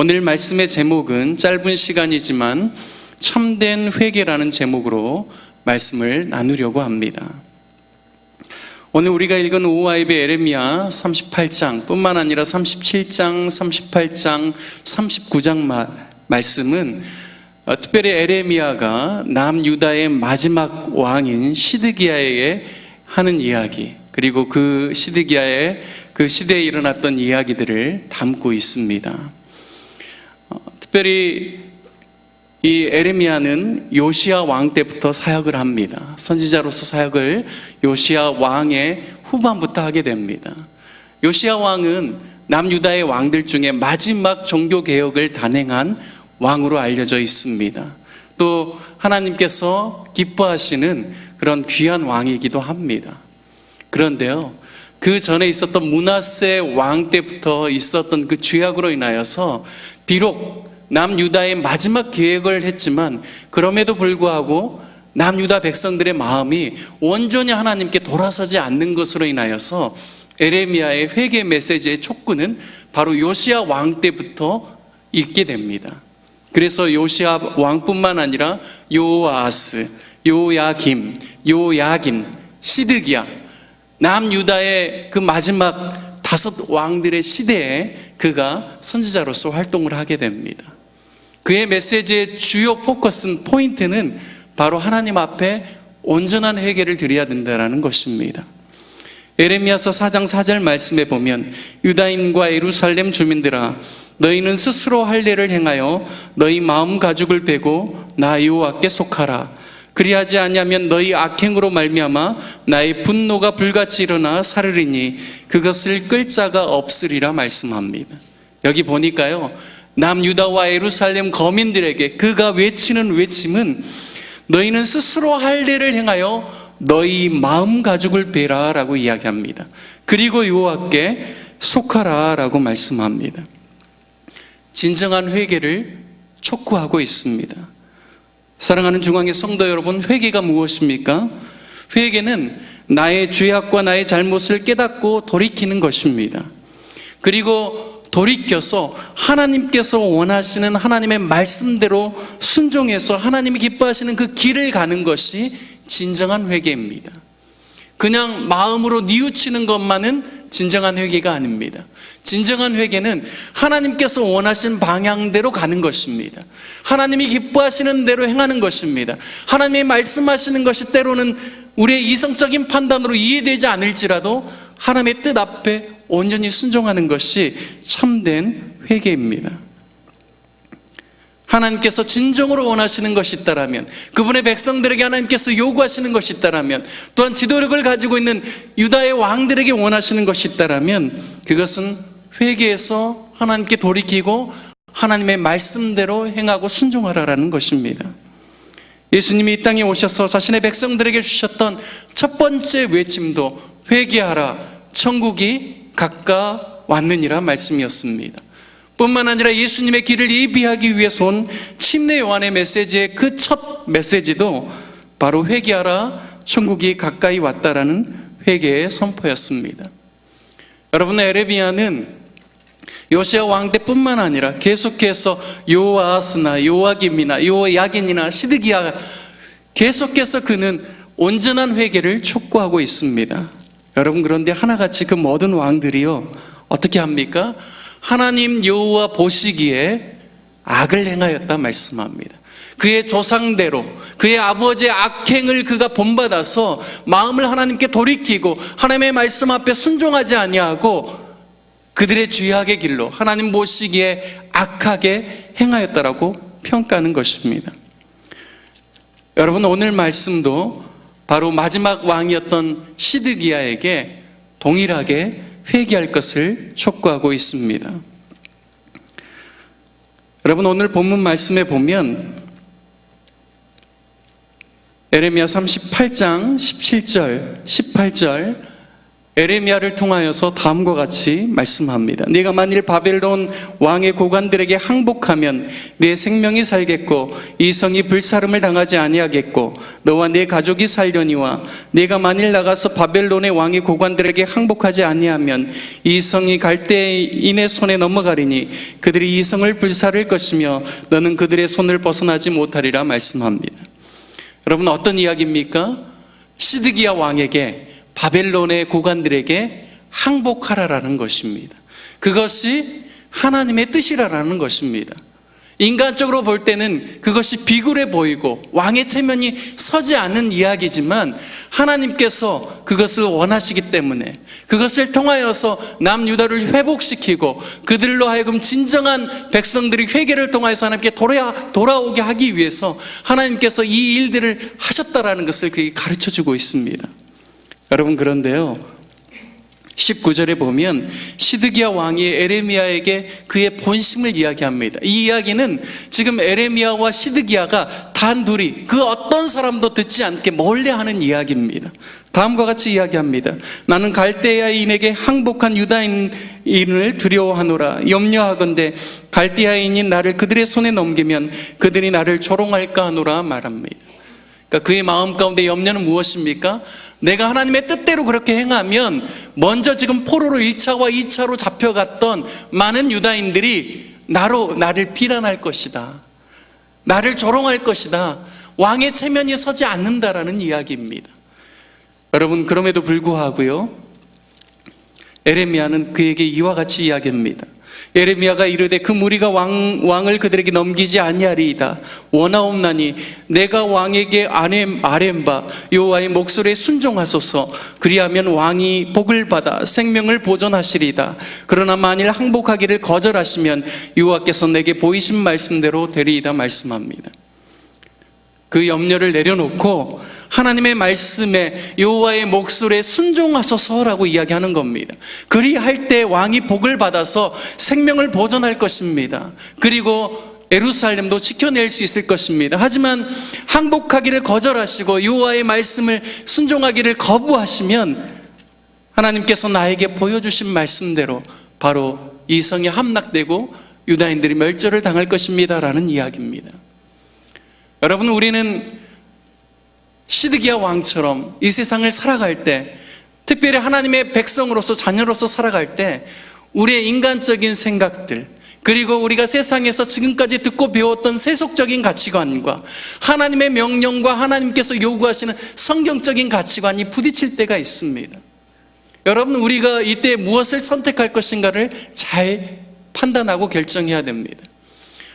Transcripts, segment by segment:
오늘 말씀의 제목은 짧은 시간이지만 참된 회개라는 제목으로 말씀을 나누려고 합니다. 오늘 우리가 읽은 오하이의 에레미야 38장 뿐만 아니라 37장, 38장, 39장 말씀은 특별히 에레미야가 남유다의 마지막 왕인 시드기야에게 하는 이야기, 그리고 그 시드기야의 그 시대에 일어났던 이야기들을 담고 있습니다. 특별히 이 에레미야는 요시야 왕 때부터 사역을 합니다. 선지자로서 사역을 요시야 왕의 후반부터 하게 됩니다. 요시야 왕은 남유다의 왕들 중에 마지막 종교개혁을 단행한 왕으로 알려져 있습니다. 또 하나님께서 기뻐하시는 그런 귀한 왕이기도 합니다. 그런데요, 그 전에 있었던 므낫세 왕 때부터 있었던 그 죄악으로 인하여서 비록 남유다의 마지막 계획을 했지만 그럼에도 불구하고 남유다 백성들의 마음이 온전히 하나님께 돌아서지 않는 것으로 인하여서 에레미야의 회개 메시지의 촉구는 바로 요시야 왕 때부터 있게 됩니다. 그래서 요시야 왕뿐만 아니라 요아스, 요야김, 요야긴, 시드기야, 남유다의 그 마지막 5 왕들의 시대에 그가 선지자로서 활동을 하게 됩니다. 그의 메시지의 주요 포인트는 바로 하나님 앞에 온전한 회개를 드려야 된다는 것입니다. 에레미야서 4장 4절 말씀에 보면 유다인과 예루살렘 주민들아, 너희는 스스로 할례를 행하여 너희 마음 가죽을 베고 나 여호와께 속하라. 그리하지 아니하면 너희 악행으로 말미암아 나의 분노가 불같이 일어나 사르리니 그것을 끌 자가 없으리라 말씀합니다. 여기 보니까요, 남유다와 예루살렘 거민들에게 그가 외치는 외침은 너희는 스스로 할례를 행하여 너희 마음 가죽을 베라 라고 이야기합니다. 그리고 여호와께 속하라 라고 말씀합니다. 진정한 회개를 촉구하고 있습니다. 사랑하는 중앙의 성도 여러분, 회개가 무엇입니까? 회개는 나의 죄악과 나의 잘못을 깨닫고 돌이키는 것입니다. 그리고 돌이켜서 하나님께서 원하시는 하나님의 말씀대로 순종해서 하나님이 기뻐하시는 그 길을 가는 것이 진정한 회개입니다. 그냥 마음으로 뉘우치는 것만은 진정한 회개가 아닙니다. 진정한 회개는 하나님께서 원하시는 방향대로 가는 것입니다. 하나님이 기뻐하시는 대로 행하는 것입니다. 하나님이 말씀하시는 것이 때로는 우리의 이성적인 판단으로 이해되지 않을지라도 하나님의 뜻 앞에 온전히 순종하는 것이 참된 회개입니다. 하나님께서 진정으로 원하시는 것이 있다라면, 그분의 백성들에게 하나님께서 요구하시는 것이 있다라면, 또한 지도력을 가지고 있는 유다의 왕들에게 원하시는 것이 있다라면 그것은 회개해서 하나님께 돌이키고 하나님의 말씀대로 행하고 순종하라라는 것입니다. 예수님이 이 땅에 오셔서 자신의 백성들에게 주셨던 첫 번째 외침도 회개하라, 천국이 가까웠느니라 말씀이었습니다. 뿐만 아니라 예수님의 길을 예비하기 위해서 온 침례 요한의 메시지의 그 첫 메시지도 바로 회개하라, 천국이 가까이 왔다라는 회개의 선포였습니다. 여러분, 에레미야는 요시야 왕 때뿐만 아니라 계속해서 요아스나 요아김이나 요야긴이나 시드기야, 계속해서 그는 온전한 회개를 촉구하고 있습니다. 여러분, 그런데 하나같이 그 모든 왕들이요, 어떻게 합니까? 하나님 여호와 보시기에 악을 행하였다 말씀합니다. 그의 조상대로 그의 아버지의 악행을 그가 본받아서 마음을 하나님께 돌이키고 하나님의 말씀 앞에 순종하지 아니하고 그들의 죄악의 길로 하나님 보시기에 악하게 행하였다라고 평가하는 것입니다. 여러분, 오늘 말씀도 바로 마지막 왕이었던 시드기야에게 동일하게 회개할 것을 촉구하고 있습니다. 여러분, 오늘 본문 말씀에 보면 에레미야 38장 17절, 18절 에레미야를 통하여서 다음과 같이 말씀합니다. 네가 만일 바벨론 왕의 고관들에게 항복하면 내 생명이 살겠고 이 성이 불사름을 당하지 아니하겠고 너와 내 가족이 살려니와 네가 만일 나가서 바벨론의 왕의 고관들에게 항복하지 아니하면 이 성이 갈대인의 손에 넘어가리니 그들이 이 성을 불사를 것이며 너는 그들의 손을 벗어나지 못하리라 말씀합니다. 여러분, 어떤 이야기입니까? 시드기야 왕에게 바벨론의 고관들에게 항복하라라는 것입니다. 그것이 하나님의 뜻이라는 것입니다. 인간적으로 볼 때는 그것이 비굴해 보이고 왕의 체면이 서지 않는 이야기지만 하나님께서 그것을 원하시기 때문에 그것을 통하여서 남유다를 회복시키고 그들로 하여금 진정한 백성들이 회개를 통하여서 하나님께 돌아오게 하기 위해서 하나님께서 이 일들을 하셨다라는 것을 그에게 가르쳐주고 있습니다. 여러분, 그런데요, 19절에 보면 시드기야 왕이 에레미야에게 그의 본심을 이야기합니다. 이 이야기는 지금 에레미야와 시드기야가 단둘이 그 어떤 사람도 듣지 않게 몰래 하는 이야기입니다. 다음과 같이 이야기합니다. 나는 갈대아인에게 항복한 유다인을 두려워하노라. 염려하건대 갈대아인이 나를 그들의 손에 넘기면 그들이 나를 조롱할까 하노라 말합니다. 그러니까 그의 마음 가운데 염려는 무엇입니까? 내가 하나님의 뜻대로 그렇게 행하면 먼저 지금 포로로 1차와 2차로 잡혀갔던 많은 유다인들이 나를 비난할 것이다. 나를 조롱할 것이다. 왕의 체면이 서지 않는다라는 이야기입니다. 여러분, 그럼에도 불구하고요, 에레미야는 그에게 이와 같이 이야기합니다. 에레미야가 이르되 그 무리가 왕을 그들에게 넘기지 아니하리이다. 원하옵나니 내가 왕에게 아뢰바 여호와의 목소리에 순종하소서. 그리하면 왕이 복을 받아 생명을 보존하시리이다. 그러나 만일 항복하기를 거절하시면 여호와께서 내게 보이신 말씀대로 되리이다 말씀합니다. 그 염려를 내려놓고 하나님의 말씀에 여호와의 목소리에 순종하소서라고 이야기하는 겁니다. 그리할 때 왕이 복을 받아서 생명을 보존할 것입니다. 그리고 예루살렘도 지켜낼 수 있을 것입니다. 하지만 항복하기를 거절하시고 여호와의 말씀을 순종하기를 거부하시면 하나님께서 나에게 보여주신 말씀대로 바로 이 성이 함락되고 유다인들이 멸절을 당할 것입니다라는 이야기입니다. 여러분, 우리는 시드기야 왕처럼 이 세상을 살아갈 때, 특별히 하나님의 백성으로서 자녀로서 살아갈 때 우리의 인간적인 생각들, 그리고 우리가 세상에서 지금까지 듣고 배웠던 세속적인 가치관과 하나님의 명령과 하나님께서 요구하시는 성경적인 가치관이 부딪힐 때가 있습니다. 여러분, 우리가 이때 무엇을 선택할 것인가를 잘 판단하고 결정해야 됩니다.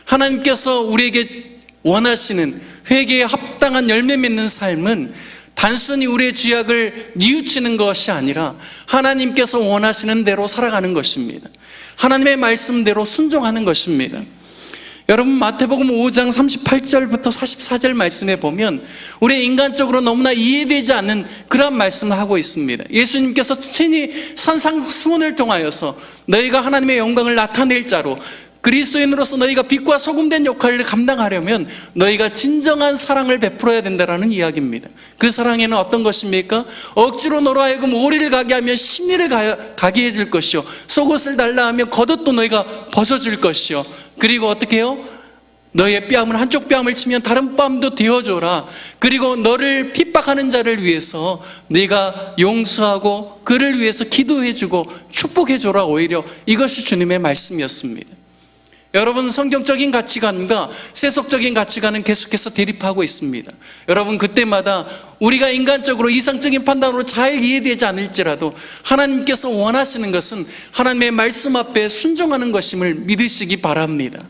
하나님께서 우리에게 원하시는 회개에 합당한 열매 맺는 삶은 단순히 우리의 죄악을 뉘우치는 것이 아니라 하나님께서 원하시는 대로 살아가는 것입니다. 하나님의 말씀대로 순종하는 것입니다. 여러분, 마태복음 5장 38절부터 44절 말씀에 보면 우리 인간적으로 너무나 이해되지 않는 그런 말씀을 하고 있습니다. 예수님께서 친히 산상수훈을 통하여서 너희가 하나님의 영광을 나타낼 자로 그리스도인으로서 너희가 빛과 소금된 역할을 감당하려면 너희가 진정한 사랑을 베풀어야 된다는 이야기입니다. 그 사랑에는 어떤 것입니까? 억지로 너로 하여금 오리를 가게 하면 심리를 가게 해줄 것이요, 속옷을 달라 하면 겉옷도 너희가 벗어줄 것이요, 그리고 어떻게 해요? 너희의 뺨을 한쪽 뺨을 치면 다른 뺨도 대어줘라. 그리고 너를 핍박하는 자를 위해서 네가 용서하고 그를 위해서 기도해주고 축복해줘라. 오히려 이것이 주님의 말씀이었습니다. 여러분, 성경적인 가치관과 세속적인 가치관은 계속해서 대립하고 있습니다. 여러분, 그때마다 우리가 인간적으로 이상적인 판단으로 잘 이해되지 않을지라도 하나님께서 원하시는 것은 하나님의 말씀 앞에 순종하는 것임을 믿으시기 바랍니다.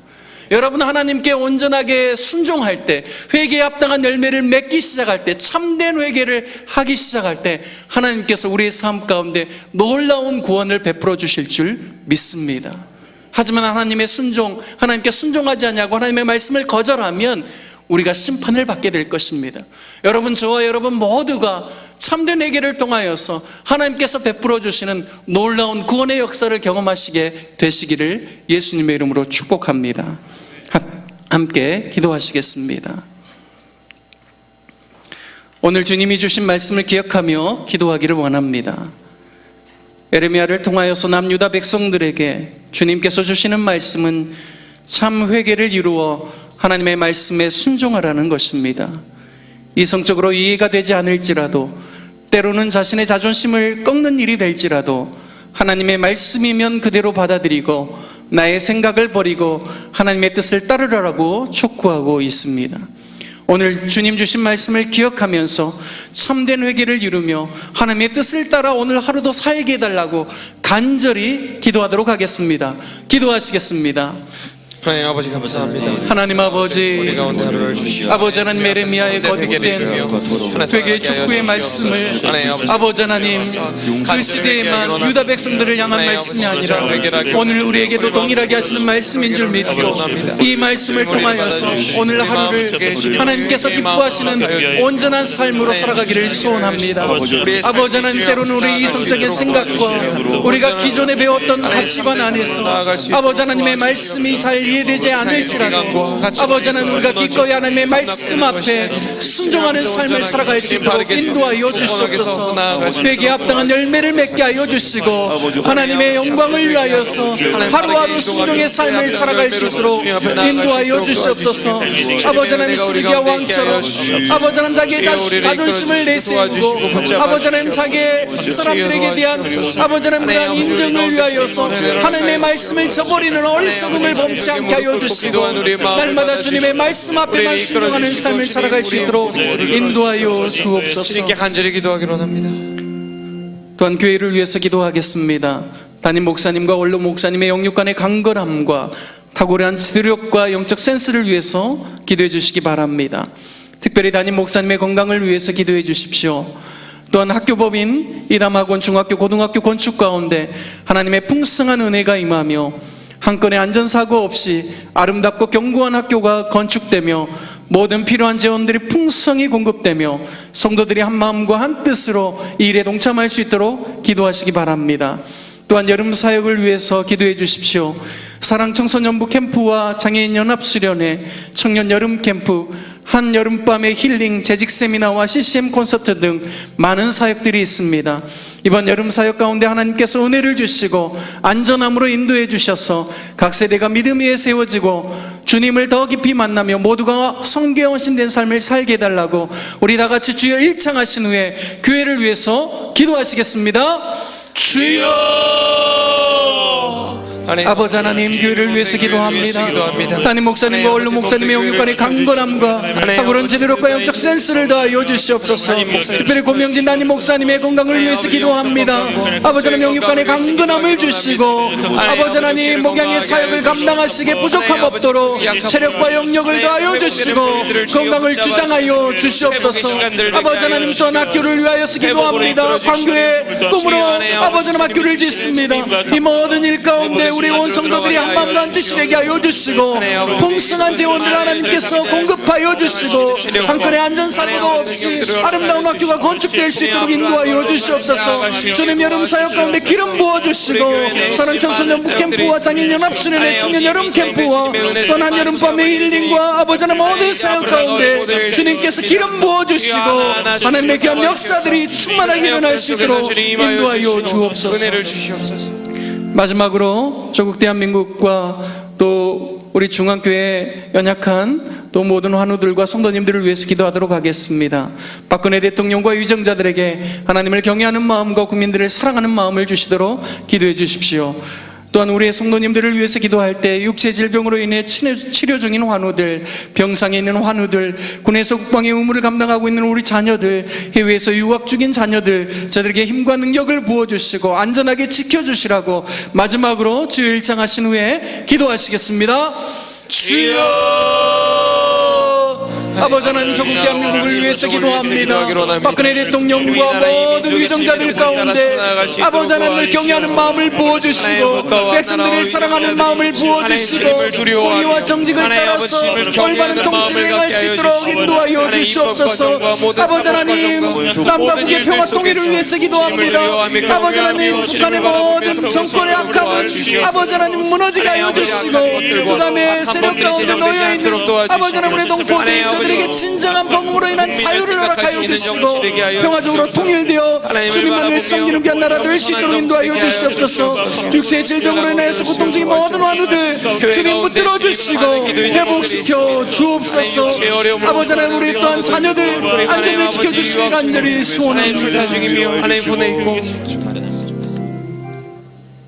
여러분, 하나님께 온전하게 순종할 때, 회개에 합당한 열매를 맺기 시작할 때, 참된 회개를 하기 시작할 때 하나님께서 우리의 삶 가운데 놀라운 구원을 베풀어 주실 줄 믿습니다. 하지만 하나님의 순종, 하나님께 순종하지 않냐고 하나님의 말씀을 거절하면 우리가 심판을 받게 될 것입니다. 여러분, 저와 여러분 모두가 참된 회개를 통하여서 하나님께서 베풀어 주시는 놀라운 구원의 역사를 경험하시게 되시기를 예수님의 이름으로 축복합니다. 함께 기도하시겠습니다. 오늘 주님이 주신 말씀을 기억하며 기도하기를 원합니다. 에레미야를 통하여서 남유다 백성들에게 주님께서 주시는 말씀은 참 회개를 이루어 하나님의 말씀에 순종하라는 것입니다. 이성적으로 이해가 되지 않을지라도, 때로는 자신의 자존심을 꺾는 일이 될지라도 하나님의 말씀이면 그대로 받아들이고 나의 생각을 버리고 하나님의 뜻을 따르라고 촉구하고 있습니다. 오늘 주님 주신 말씀을 기억하면서 참된 회개를 이루며 하나님의 뜻을 따라 오늘 하루도 살게 해달라고 간절히 기도하도록 하겠습니다. 기도하시겠습니다. 하나님 아버지 감사합니다. 하나님 아버지, 우리 가운데 하루를 주시옵소서. 아버지 하나님, 에레미야의 거듭된 회개의 촉구의 말씀을 아버지 하나님, 그 시대에만 유다 백성들을 향한 말씀이 아니라 오늘 우리에게도 동일하게 하시는 말씀인 줄 믿고 이 말씀을 통하여서 오늘 하루를 하나님께서 기뻐하시는 온전한 삶으로 살아가기를 소원합니다. 아버지 하나님, 때로는 우리 이성적인 생각과 우리가 기존에 배웠던 가치관 안에서 아버지 하나님의 말씀이 잘 이해되지 않을지라도 아버지 하나님, 우리가 기꺼이 하나님의 말씀 앞에 순종하는 삶을 살아갈 수 있도록 인도하여 주시옵소서. 회개에 합당한 열매를 맺게 하여 주시고 하나님의 영광을 위하여서 하루하루 순종의 삶을 살아갈 수 있도록 인도하여 주시옵소서. 아버지 하나님, 시리기야 왕처럼 아버지 하나님 자기의 자존심을 내세우고 아버지 하나님 자기의 사람들에게 대한 아버지 하나님 그러한 인정을 위하여서 하나님의 말씀을 저버리는 어리석음을 범치 않게 하여 주시고 날마다 주님의 말씀 앞에만 순종하는 삶을 살아갈 수 있도록 인도하여 주옵소서. 주님께 간절히 기도하기로 합니다. 또한 교회를 위해서 기도하겠습니다. 담임 목사님과 원로 목사님의 영육간의 강건함과 탁월한 지도력과 영적 센스를 위해서 기도해 주시기 바랍니다. 특별히 담임 목사님의 건강을 위해서 기도해 주십시오. 또한 학교법인 이담학원 중학교 고등학교 건축 가운데 하나님의 풍성한 은혜가 임하며 한 건의 안전사고 없이 아름답고 견고한 학교가 건축되며 모든 필요한 재원들이 풍성히 공급되며 성도들이 한 마음과 한 뜻으로 이 일에 동참할 수 있도록 기도하시기 바랍니다. 또한 여름 사역을 위해서 기도해 주십시오. 사랑청소년부 캠프와 장애인 연합수련회, 청년 여름 캠프, 한 여름밤의 힐링, 재직 세미나와 CCM 콘서트 등 많은 사역들이 있습니다. 이번 여름 사역 가운데 하나님께서 은혜를 주시고 안전함으로 인도해 주셔서 각 세대가 믿음 위에 세워지고 주님을 더 깊이 만나며 모두가 성경에 헌신된 삶을 살게 해달라고 우리 다 같이 주여 일창하신 후에 교회를 위해서 기도하시겠습니다. 주여! 아버지 하나님, 교회를 위해서 기도합니다. 담임 목사님과 원로 목사님의 영육간의 강건함과 탁월한 지도력과 영적 센스를 더하여 주시옵소서. 특별히 고명진 담임 목사님의 건강을 위해서 기도합니다. 아버지 하나님, 영육간의 강건함을 주시고 아버지 하나님, 목양의 사역을 감당하시기에 부족함 없도록 체력과 영역을 더하여 주시고 건강을 주장하여 주시옵소서. 아버지 하나님, 또한 학교를 위하여서 기도합니다. 광교의 꿈으로 아버지 하나님 학교를 짓습니다. 이 모든 일 가운데 우리 온 성도들이 한 마음으로 한 뜻이 되게 하여 주시고 풍성한 재원들 하나님께서 공급하여 주시고 한 건의 안전사고도 없이 아름다운 학교가 건축될 수 있도록 인도하여 주시옵소서. 주님, 여름 사역 가운데 기름 부어주시고 사랑청소년부 캠프와 장애인연합수련회 청년 여름 캠프와 또한 한여름밤의 힐링과 아버지 하나님 모든 사역 가운데 주님께서 기름 부어주시고 하나님의 귀한 역사들이 충만하게 일어날 수 있도록 인도하여 주옵소서. 은혜를 주시옵소서. 마지막으로 조국 대한민국과 또 우리 중앙교회 연약한 또 모든 환우들과 성도님들을 위해서 기도하도록 하겠습니다. 박근혜 대통령과 유정자들에게 하나님을 경외하는 마음과 국민들을 사랑하는 마음을 주시도록 기도해 주십시오. 또한 우리의 성도님들을 위해서 기도할 때 육체 질병으로 인해 치료 중인 환우들, 병상에 있는 환우들, 군에서 국방의 의무를 감당하고 있는 우리 자녀들, 해외에서 유학 중인 자녀들, 저들에게 힘과 능력을 부어주시고 안전하게 지켜주시라고 마지막으로 주여 일창하신 후에 기도하시겠습니다. 주여! 아버지 하나님, 조국 대한민국을 위해서 기도합니다. 박근혜 대통령과 모든 위정자들 가운데 아버지 하나님을 경외하는 마음을 부어주시고 백성들을 사랑하는 마음을 부어주시고 공의와 정직을 따라서 올바른 통치를 행할 수 있도록 인도하여 주시옵소서. 아버지 하나님, 남과 북의 평화 통일을 위해서 기도합니다. 아버지 하나님, 북한의 모든 정권의 악함을 아버지 하나님 무너지게 하여 주시고 북한의 세력 가운데 놓여있는 아버지 하나님, 우리 동포들 그들에게 진정한 복음으로 인한 자유를 허락하여 주시고 평화적으로 통일되어 주님만을 섬기는 귀한 나라를 될 수 있도록 인도하여 주시옵소서. 육체의 질병으로 인하여서 고통적인 모든 환우들 주님 붙들어 주시고 회복시켜 주옵소서. 아버지 하나님, 우리 또한 자녀들 안전을 지켜주시기 간절히 소원합니다. 출타 중이며 하나님 보내 있고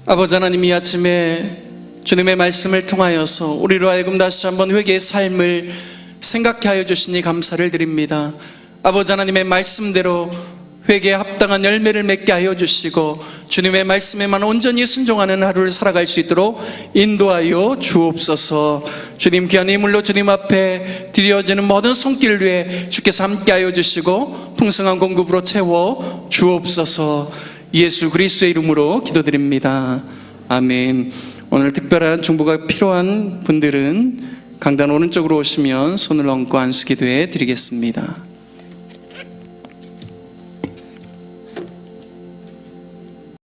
아버지 하나님, 이 아침에 주님의 말씀을 통하여서 우리로 하여금 다시 한번 회개의 삶을 생각해 하여 주시니 감사를 드립니다. 아버지 하나님의 말씀대로 회개에 합당한 열매를 맺게 하여 주시고 주님의 말씀에만 온전히 순종하는 하루를 살아갈 수 있도록 인도하여 주옵소서. 주님, 귀한 이물로 주님 앞에 드려지는 모든 손길 위에 주께서 함께하여 주시고 풍성한 공급으로 채워 주옵소서. 예수 그리스도의 이름으로 기도드립니다. 아멘. 오늘 특별한 중보가 필요한 분들은 강단 오른쪽으로 오시면 손을 얹고 안수기도해 드리겠습니다.